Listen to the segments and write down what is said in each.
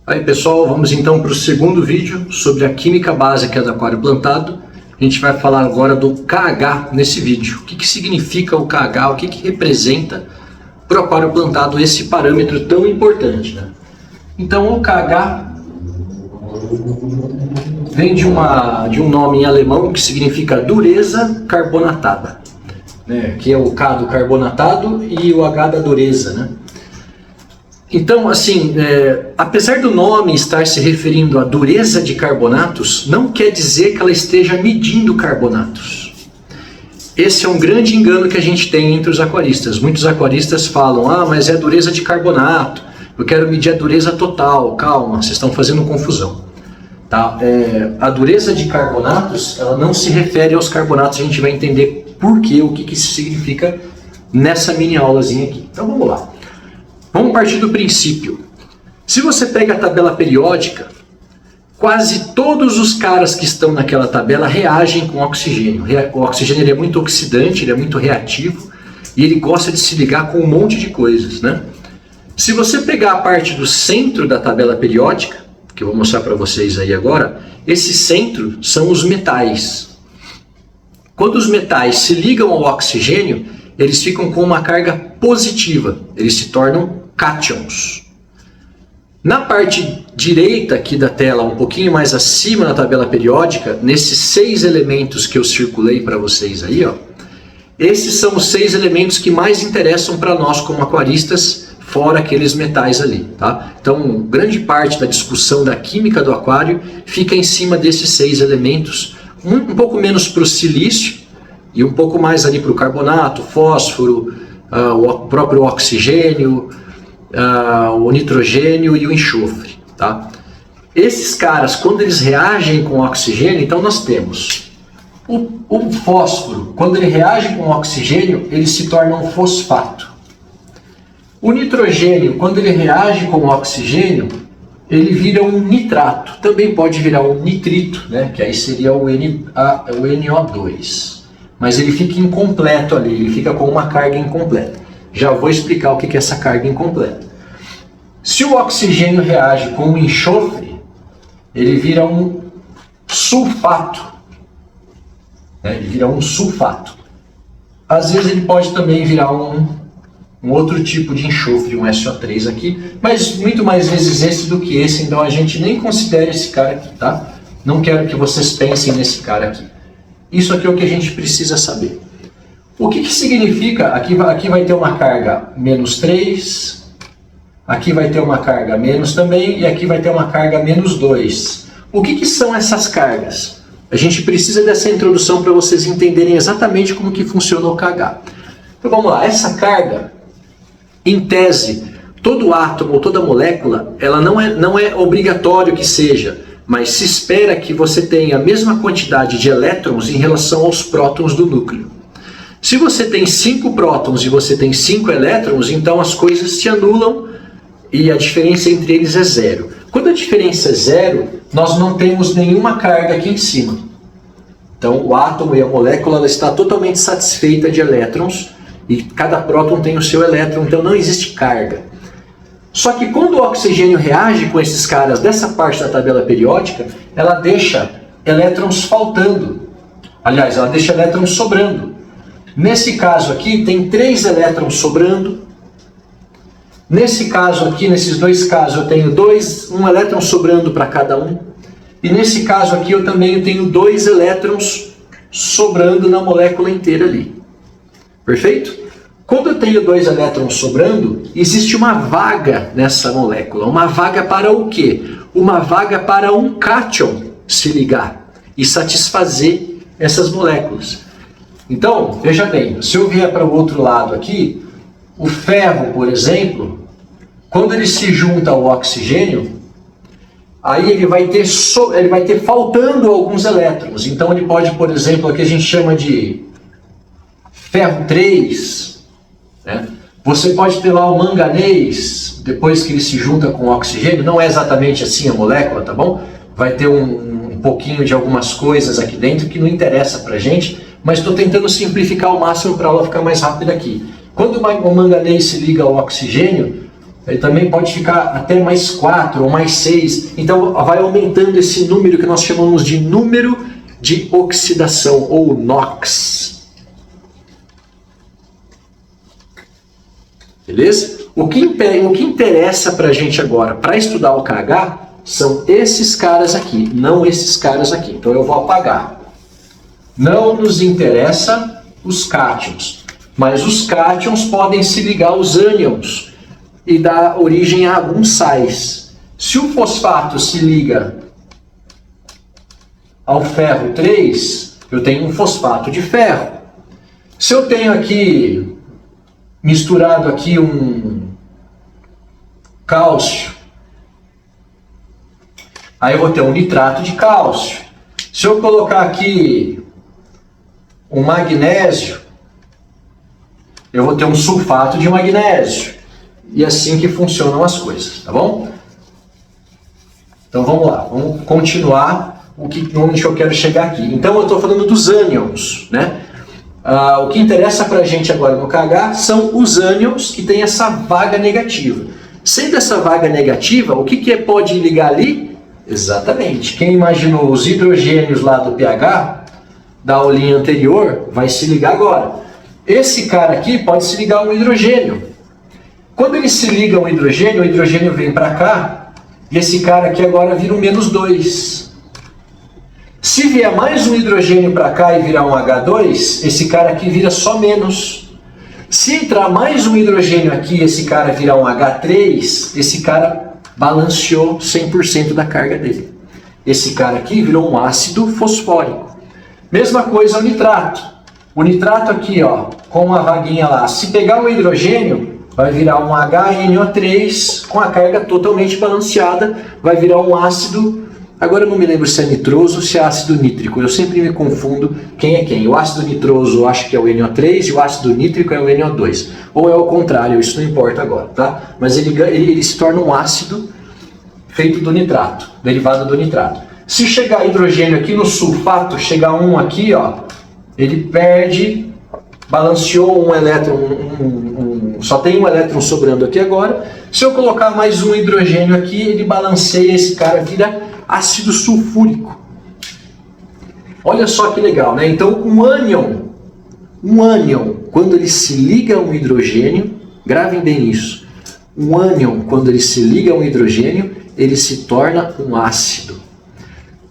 Aí pessoal, vamos então para o segundo vídeo sobre a química básica do aquário plantado. A gente vai falar agora do KH nesse vídeo. O que significa o KH, o que representa para o aquário plantado esse parâmetro tão importante, né? Então o KH vem de um nome em alemão que significa dureza carbonatada, né? Que é o K do carbonatado e o H da dureza, né? Então, assim, apesar do nome estar se referindo à dureza de carbonatos, não quer dizer que ela esteja medindo carbonatos. Esse é um grande engano que a gente tem entre os aquaristas. Muitos aquaristas falam, mas é a dureza de carbonato, eu quero medir a dureza total. Calma, vocês estão fazendo confusão. Tá? A dureza de carbonatos, ela não se refere aos carbonatos, a gente vai entender por quê, o que isso significa nessa mini aulazinha aqui. Então vamos lá. Vamos partir do princípio. Se você pega a tabela periódica, quase todos os caras que estão naquela tabela reagem com oxigênio. O oxigênio ele é muito oxidante, ele é muito reativo e ele gosta de se ligar com um monte de coisas, né? Se você pegar a parte do centro da tabela periódica, que eu vou mostrar para vocês aí agora, esse centro são os metais. Quando os metais se ligam ao oxigênio, eles ficam com uma carga positiva, eles se tornam cátions. Na parte direita aqui da tela, um pouquinho mais acima na tabela periódica, nesses 6 elementos que eu circulei para vocês aí, ó, esses são os 6 elementos que mais interessam para nós como aquaristas, fora aqueles metais ali, tá? Então, grande parte da discussão da química do aquário fica em cima desses 6 elementos, um pouco menos para o silício e um pouco mais ali para o carbonato, fósforo, o próprio oxigênio, o nitrogênio e o enxofre, tá? Esses caras, quando eles reagem com oxigênio, então nós temos o fósforo, quando ele reage com oxigênio, ele se torna um fosfato. O nitrogênio, quando ele reage com oxigênio, ele vira um nitrato, também pode virar um nitrito, né? Que aí seria o NO2, mas ele fica incompleto ali, ele fica com uma carga incompleta. Já vou explicar o que é essa carga incompleta. Se o oxigênio reage com o enxofre, ele vira um sulfato. Né? Ele vira um sulfato. Às vezes ele pode também virar um outro tipo de enxofre, um SO3 aqui, mas muito mais vezes esse do que esse, então a gente nem considera esse cara aqui, tá? Não quero que vocês pensem nesse cara aqui. Isso aqui é o que a gente precisa saber. O que significa? Aqui vai ter uma carga menos 3, aqui vai ter uma carga menos também, e aqui vai ter uma carga menos 2. O que são essas cargas? A gente precisa dessa introdução para vocês entenderem exatamente como que funciona o KH. Então vamos lá, essa carga, em tese, todo átomo ou toda molécula, ela não é obrigatório que seja, mas se espera que você tenha a mesma quantidade de elétrons em relação aos prótons do núcleo. Se você tem 5 prótons e você tem 5 elétrons, então as coisas se anulam e a diferença entre eles é 0. Quando a diferença é 0, nós não temos nenhuma carga aqui em cima. Então o átomo e a molécula ela está totalmente satisfeita de elétrons e cada próton tem o seu elétron, então não existe carga. Só que quando o oxigênio reage com esses caras dessa parte da tabela periódica, ela deixa elétrons faltando. Aliás, ela deixa elétrons sobrando. Nesse caso aqui, tem 3 elétrons sobrando. Nesse caso aqui, nesses 2 casos, eu tenho um elétron sobrando para cada um. E nesse caso aqui, eu também tenho 2 elétrons sobrando na molécula inteira ali. Perfeito? Quando eu tenho 2 elétrons sobrando, existe uma vaga nessa molécula. Uma vaga para o quê? Uma vaga para um cátion se ligar e satisfazer essas moléculas. Então, veja bem, se eu vier para o outro lado aqui, o ferro, por exemplo, quando ele se junta ao oxigênio, aí ele vai ter faltando alguns elétrons. Então ele pode, por exemplo, aqui a gente chama de ferro 3, né? Você pode ter lá o manganês, depois que ele se junta com o oxigênio, não é exatamente assim a molécula, tá bom? Vai ter um pouquinho de algumas coisas aqui dentro que não interessa pra gente, mas estou tentando simplificar ao máximo para ela ficar mais rápida aqui. Quando o manganês se liga ao oxigênio, Ele também pode ficar até mais 4 ou mais 6. Então vai aumentando esse número que nós chamamos de número de oxidação, ou NOx. Beleza? O que interessa para a gente agora, para estudar o KH, são esses caras aqui, não esses caras aqui. Então eu vou apagar. Não nos interessa os cátions, mas os cátions podem se ligar aos ânions e dar origem a alguns sais. Se o fosfato se liga ao ferro 3, eu tenho um fosfato de ferro. Se eu tenho aqui misturado aqui um cálcio, aí eu vou ter um nitrato de cálcio. Se eu colocar aqui um magnésio, eu vou ter um sulfato de magnésio. E assim que funcionam as coisas, tá bom? Então vamos lá, vamos continuar onde eu quero chegar aqui. Então eu estou falando dos ânions, né? O que interessa para a gente agora no KH são os ânions que tem essa vaga negativa. Sendo essa vaga negativa, o que pode ligar ali? Exatamente. Quem imaginou os hidrogênios lá do pH, da aulinha anterior, vai se ligar agora. Esse cara aqui pode se ligar a um hidrogênio. Quando ele se liga a um hidrogênio, o hidrogênio vem para cá, e esse cara aqui agora vira um -2. Se vier mais um hidrogênio para cá e virar um H2, esse cara aqui vira só menos. Se entrar mais um hidrogênio aqui e esse cara virar um H3, esse cara balanceou 100% da carga dele. Esse cara aqui virou um ácido fosfórico. Mesma coisa o nitrato. O nitrato aqui, ó, com a vaguinha lá, se pegar um hidrogênio, vai virar um HNO3 com a carga totalmente balanceada, vai virar um ácido, agora eu não me lembro se é nitroso ou se é ácido nítrico, eu sempre me confundo quem é quem. O ácido nitroso eu acho que é o NO3 e o ácido nítrico é o NO2. Ou é o contrário, isso não importa agora, tá? Mas ele se torna um ácido feito do nitrato, derivado do nitrato. Se chegar hidrogênio aqui no sulfato, chegar um aqui, ó, ele perde, balanceou um elétron, só tem um elétron sobrando aqui agora. Se eu colocar mais um hidrogênio aqui, ele balanceia, esse cara vira ácido sulfúrico. Olha só que legal, né? Então um ânion, quando ele se liga a um hidrogênio, gravem bem isso, um ânion, quando ele se liga a um hidrogênio, ele se torna um ácido.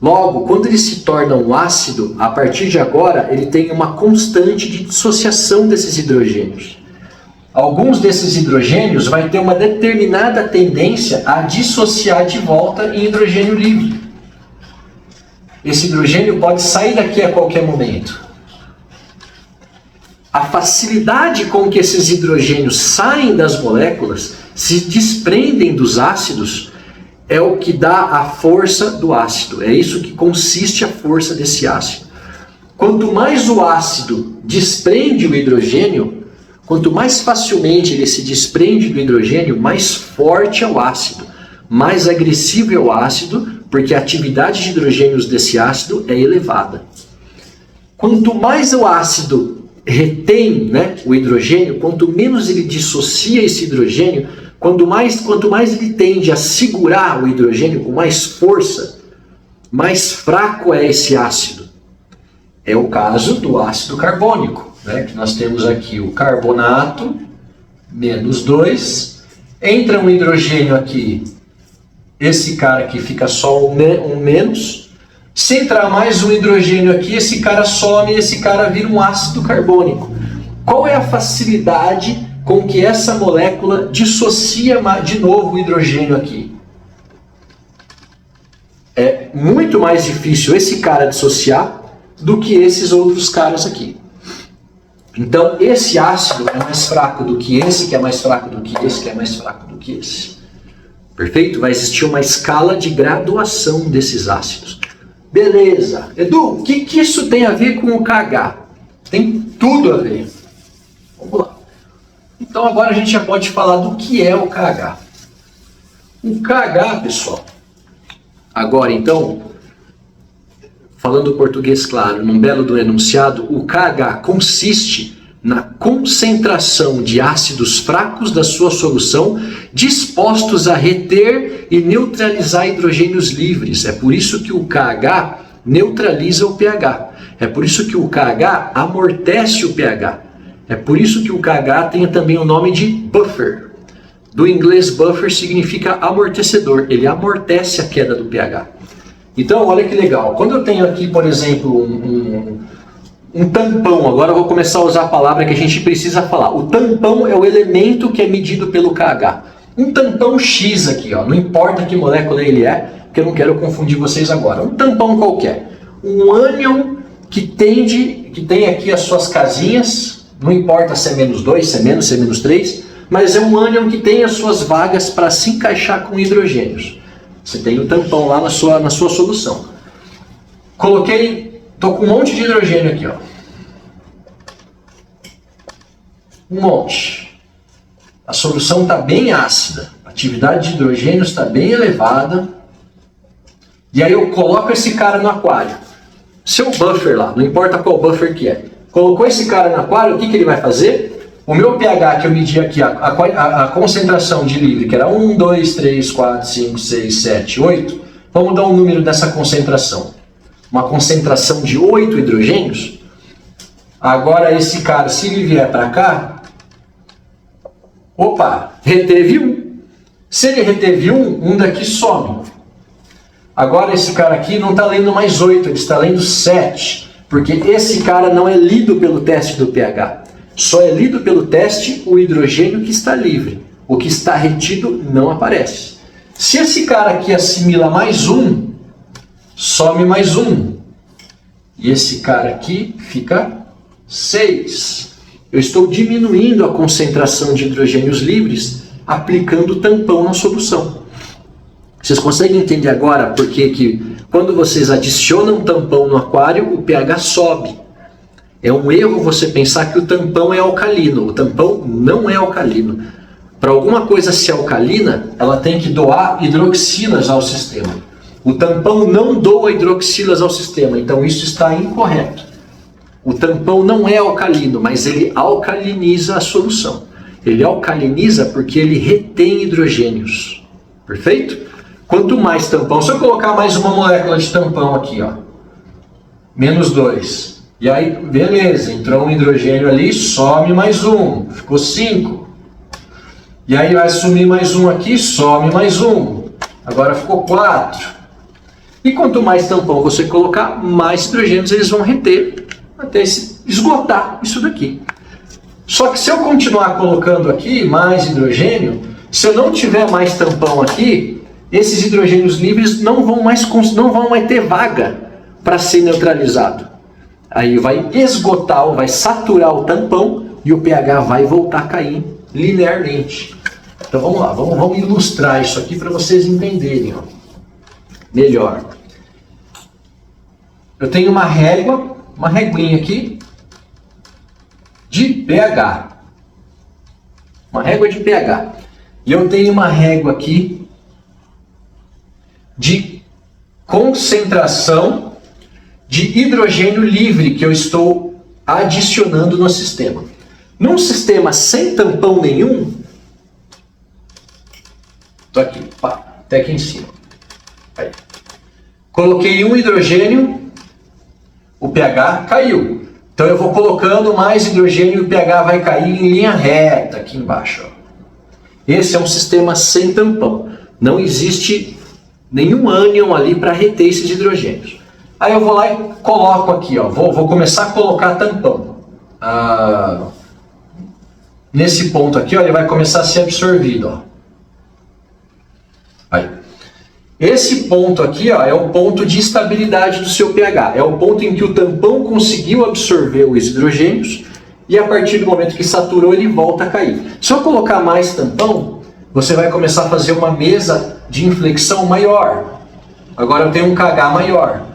Logo, quando ele se torna um ácido, a partir de agora, ele tem uma constante de dissociação desses hidrogênios. Alguns desses hidrogênios vai ter uma determinada tendência a dissociar de volta em hidrogênio livre. Esse hidrogênio pode sair daqui a qualquer momento. A facilidade com que esses hidrogênios saem das moléculas, se desprendem dos ácidos, é o que dá a força do ácido. É isso que consiste a força desse ácido. Quanto mais o ácido desprende o hidrogênio, quanto mais facilmente ele se desprende do hidrogênio, mais forte é o ácido, mais agressivo é o ácido, porque a atividade de hidrogênios desse ácido é elevada. Quanto mais o ácido retém, né, o hidrogênio, quanto menos ele dissocia esse hidrogênio, quanto mais ele tende a segurar o hidrogênio com mais força, mais fraco é esse ácido. É o caso do ácido carbônico, né? Que nós temos aqui o carbonato, -2, entra um hidrogênio aqui, esse cara aqui fica só um menos, se entrar mais um hidrogênio aqui, esse cara some e esse cara vira um ácido carbônico. Qual é a facilidade com que essa molécula dissocia de novo o hidrogênio aqui? É muito mais difícil esse cara dissociar do que esses outros caras aqui. Então, esse ácido é mais fraco do que esse, que é mais fraco do que esse, que é mais fraco do que esse. Perfeito? Vai existir uma escala de graduação desses ácidos. Beleza. Edu, o que isso tem a ver com o KH? Tem tudo a ver. Vamos lá. Então agora a gente já pode falar do que é o KH. O KH, pessoal, agora então, falando português claro, num belo do enunciado, o KH consiste na concentração de ácidos fracos da sua solução, dispostos a reter e neutralizar hidrogênios livres. É por isso que o KH neutraliza o pH. É por isso que o KH amortece o pH. É por isso que o KH tem também o nome de buffer. Do inglês buffer significa amortecedor. Ele amortece a queda do pH. Então, olha que legal. Quando eu tenho aqui, por exemplo, um tampão, agora eu vou começar a usar a palavra que a gente precisa falar. O tampão é o elemento que é medido pelo KH. Um tampão X aqui, ó, não importa que molécula ele é, porque eu não quero confundir vocês agora. Um tampão qualquer. Um ânion que tem aqui as suas casinhas, não importa se é -2, se é menos, se é -3, mas é um ânion que tem as suas vagas para se encaixar com hidrogênios. Você tem o tampão lá na sua solução. Estou com um monte de hidrogênio aqui, ó. Um monte. A solução está bem ácida. A atividade de hidrogênio está bem elevada. E aí eu coloco esse cara no aquário. Seu buffer lá, não importa qual buffer que é. Colocou esse cara no aquário, o que ele vai fazer? O meu pH que eu medi aqui, a concentração de livre, que era 1, 2, 3, 4, 5, 6, 7, 8. Vamos dar um número dessa concentração. Uma concentração de 8 hidrogênios. Agora esse cara, se ele vier para cá, opa, reteve 1. Se ele reteve 1, um daqui some. Agora esse cara aqui não está lendo mais 8, ele está lendo 7. Porque esse cara não é lido pelo teste do pH. Só é lido pelo teste o hidrogênio que está livre. O que está retido não aparece. Se esse cara aqui assimila mais 1, some mais 1. E esse cara aqui fica 6. Eu estou diminuindo a concentração de hidrogênios livres aplicando o tampão na solução. Vocês conseguem entender agora por que quando vocês adicionam tampão no aquário, o pH sobe? É um erro você pensar que o tampão é alcalino. O tampão não é alcalino. Para alguma coisa ser alcalina, ela tem que doar hidroxilas ao sistema. O tampão não doa hidroxilas ao sistema, então isso está incorreto. O tampão não é alcalino, mas ele alcaliniza a solução. Ele alcaliniza porque ele retém hidrogênios. Perfeito? Quanto mais tampão, se eu colocar mais uma molécula de tampão aqui, ó, -2. E aí, beleza, entrou um hidrogênio ali, some mais um, ficou 5. E aí vai sumir mais um aqui, some mais um. Agora ficou 4. E quanto mais tampão você colocar, mais hidrogênios eles vão reter até esgotar isso daqui. Só que se eu continuar colocando aqui mais hidrogênio, se eu não tiver mais tampão aqui, esses hidrogênios livres não vão mais ter vaga para ser neutralizado. Aí vai esgotar, vai saturar o tampão e o pH vai voltar a cair linearmente. Então vamos lá, vamos ilustrar isso aqui para vocês entenderem, ó, melhor. Eu tenho uma régua, uma reguinha aqui de pH. Uma régua de pH. E eu tenho uma régua aqui de concentração de hidrogênio livre que eu estou adicionando no sistema. Num sistema sem tampão nenhum, estou aqui, pá, até aqui em cima. Aí. Coloquei um hidrogênio, o pH caiu. Então eu vou colocando mais hidrogênio e o pH vai cair em linha reta aqui embaixo. Ó. Esse é um sistema sem tampão. Não existe nenhum ânion ali para reter esses hidrogênios. Aí eu vou lá e coloco aqui, ó, vou começar a colocar tampão. Nesse ponto aqui, ó, ele vai começar a ser absorvido. Ó. Aí. Esse ponto aqui, ó, é o ponto de estabilidade do seu pH. É o ponto em que o tampão conseguiu absorver os hidrogênios e a partir do momento que saturou, ele volta a cair. Se eu colocar mais tampão, você vai começar a fazer uma mesa de inflexão maior. Agora eu tenho um KH maior.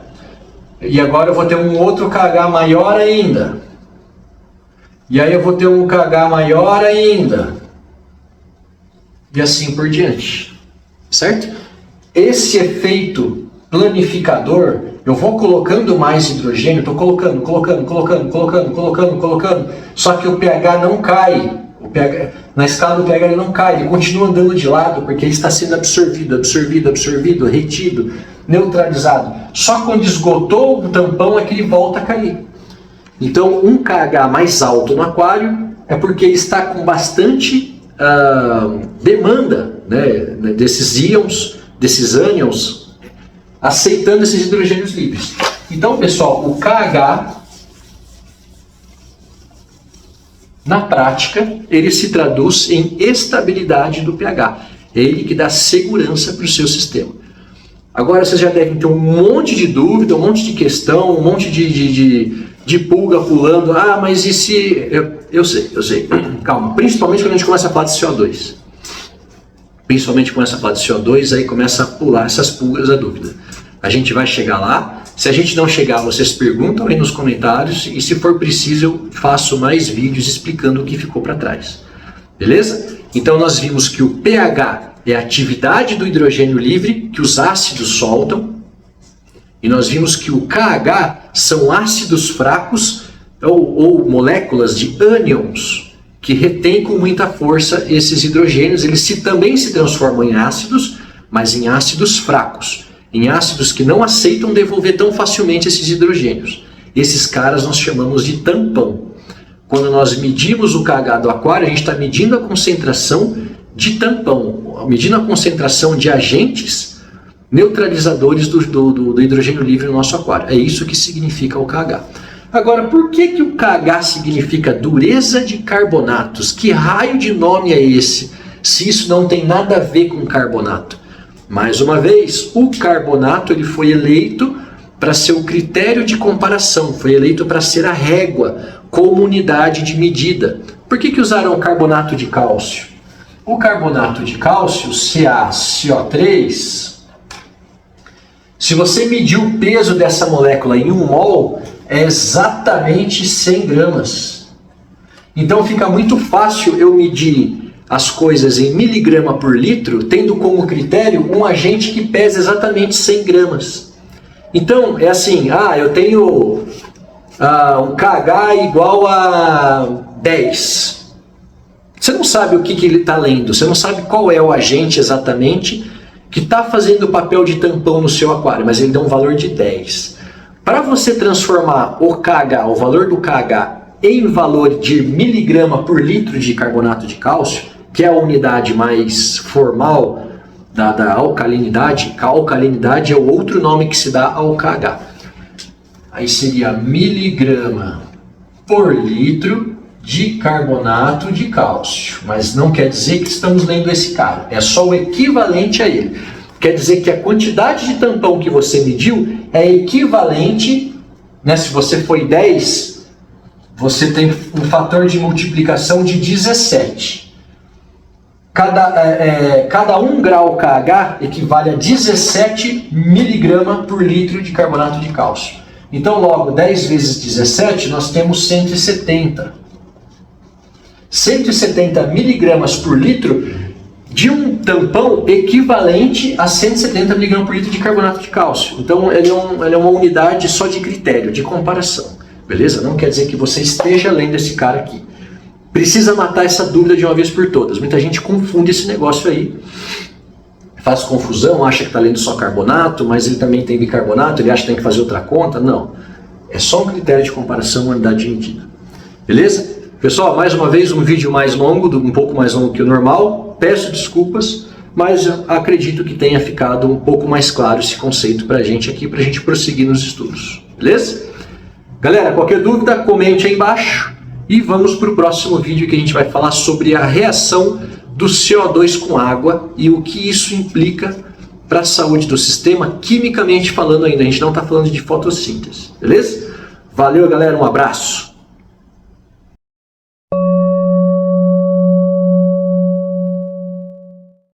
E agora eu vou ter um outro KH maior ainda. E aí eu vou ter um KH maior ainda. E assim por diante. Certo? Esse efeito planificador eu vou colocando mais hidrogênio, estou colocando, só que o pH não cai. Na escala do pH ele não cai, ele continua andando de lado, porque ele está sendo absorvido, retido, neutralizado. Só quando esgotou o tampão é que ele volta a cair. Então, um KH mais alto no aquário é porque ele está com bastante demanda, né, desses íons, desses ânions, aceitando esses hidrogênios livres. Então, pessoal, o KH, na prática, ele se traduz em estabilidade do pH. É ele que dá segurança para o seu sistema. Agora vocês já devem ter um monte de dúvida, um monte de questão, um monte de pulga pulando. Ah, mas e se... Eu sei. Calma. Principalmente quando a gente começa a falar de CO2. Principalmente começa a falar de CO2, aí começa a pular essas pulgas da dúvida. A gente vai chegar lá. Se a gente não chegar, vocês perguntam aí nos comentários e se for preciso eu faço mais vídeos explicando o que ficou para trás. Beleza? Então nós vimos que o pH é a atividade do hidrogênio livre que os ácidos soltam. E nós vimos que o KH são ácidos fracos ou moléculas de ânions que retêm com muita força esses hidrogênios. Eles também se transformam em ácidos, mas em ácidos fracos. Em ácidos que não aceitam devolver tão facilmente esses hidrogênios. Esses caras nós chamamos de tampão. Quando nós medimos o KH do aquário, a gente está medindo a concentração de tampão, medindo a concentração de agentes neutralizadores do hidrogênio livre no nosso aquário. É isso que significa o KH. Agora, por que o KH significa dureza de carbonatos? Que raio de nome é esse, se isso não tem nada a ver com carbonato? Mais uma vez, o carbonato ele foi eleito para ser o critério de comparação, foi eleito para ser a régua como unidade de medida. Por que usaram o carbonato de cálcio? O carbonato de cálcio, CaCO3, se você medir o peso dessa molécula em 1 mol, é exatamente 100 gramas. Então fica muito fácil eu medir as coisas em miligrama por litro, tendo como critério um agente que pesa exatamente 100 gramas. Então, é assim, eu tenho um KH igual a 10. Você não sabe o que ele está lendo, você não sabe qual é o agente exatamente que está fazendo o papel de tampão no seu aquário, mas ele dá um valor de 10. Para você transformar o KH, o valor do KH, em valor de miligrama por litro de carbonato de cálcio, que é a unidade mais formal da alcalinidade, a alcalinidade é o outro nome que se dá ao KH. Aí seria miligrama por litro de carbonato de cálcio. Mas não quer dizer que estamos lendo esse cara, é só o equivalente a ele. Quer dizer que a quantidade de tampão que você mediu é equivalente, né, se você foi 10, você tem um fator de multiplicação de 17. Cada 1 grau KH equivale a 17 miligrama por litro de carbonato de cálcio. Então, logo, 10 vezes 17, nós temos 170. 170 miligramas por litro de um tampão equivalente a 170 miligramas por litro de carbonato de cálcio. Então, ele é uma unidade só de critério, de comparação. Beleza? Não quer dizer que você esteja lendo esse cara aqui. Precisa matar essa dúvida de uma vez por todas. Muita gente confunde esse negócio aí. Faz confusão, acha que está lendo só carbonato, mas ele também tem bicarbonato, ele acha que tem que fazer outra conta. Não. É só um critério de comparação, uma unidade de medida. Beleza? Pessoal, mais uma vez um vídeo mais longo, um pouco mais longo que o normal. Peço desculpas, mas eu acredito que tenha ficado um pouco mais claro esse conceito para a gente aqui, para a gente prosseguir nos estudos. Beleza? Galera, qualquer dúvida, comente aí embaixo. E vamos para o próximo vídeo que a gente vai falar sobre a reação do CO2 com água e o que isso implica para a saúde do sistema, quimicamente falando ainda. A gente não está falando de fotossíntese, beleza? Valeu, galera, um abraço!